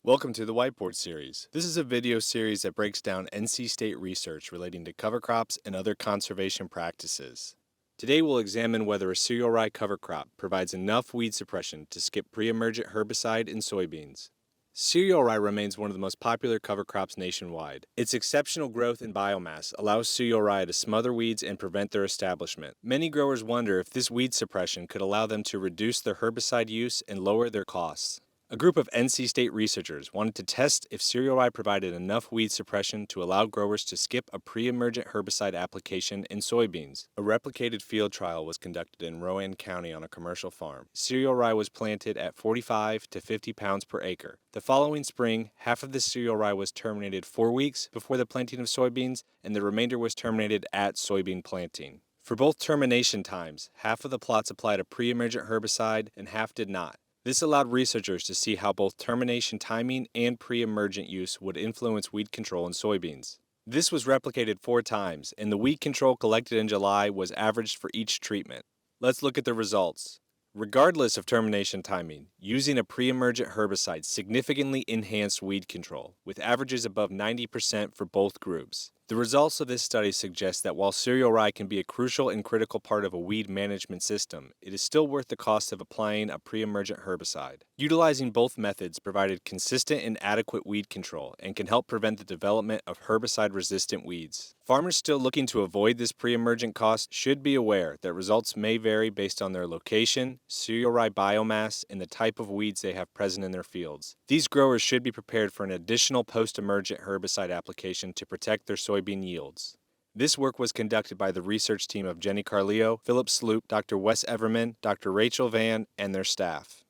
Welcome to the Whiteboard series. This is a video series that breaks down NC State research relating to cover crops and other conservation practices. Today we'll examine whether a cereal rye cover crop provides enough weed suppression to skip pre-emergent herbicide in soybeans. Cereal rye remains one of the most popular cover crops nationwide. Its exceptional growth and biomass allows cereal rye to smother weeds and prevent their establishment. Many growers wonder if this weed suppression could allow them to reduce their herbicide use and lower their costs. A group of NC State researchers wanted to test if cereal rye provided enough weed suppression to allow growers to skip a pre-emergent herbicide application in soybeans. A replicated field trial was conducted in Rowan County on a commercial farm. Cereal rye was planted at 45 to 50 pounds per acre. The following spring, half of the cereal rye was terminated 4 weeks before the planting of soybeans, and the remainder was terminated at soybean planting. For both termination times, half of the plots applied a pre-emergent herbicide and half did not. This allowed researchers to see how both termination timing and pre-emergent use would influence weed control in soybeans. This was replicated 4 times, and the weed control collected in July was averaged for each treatment. Let's look at the results. Regardless of termination timing, using a pre-emergent herbicide significantly enhanced weed control, with averages above 90% for both groups. The results of this study suggest that while cereal rye can be a crucial and critical part of a weed management system, it is still worth the cost of applying a pre-emergent herbicide. Utilizing both methods provided consistent and adequate weed control and can help prevent the development of herbicide-resistant weeds. Farmers still looking to avoid this pre-emergent cost should be aware that results may vary based on their location, cereal rye biomass, and the type of weeds they have present in their fields. These growers should be prepared for an additional post-emergent herbicide application to protect their soybean yields. This work was conducted by the research team of Jenny Carleo, Sloop, Dr. Wes Everman, Dr. Rachel Vann, and their staff.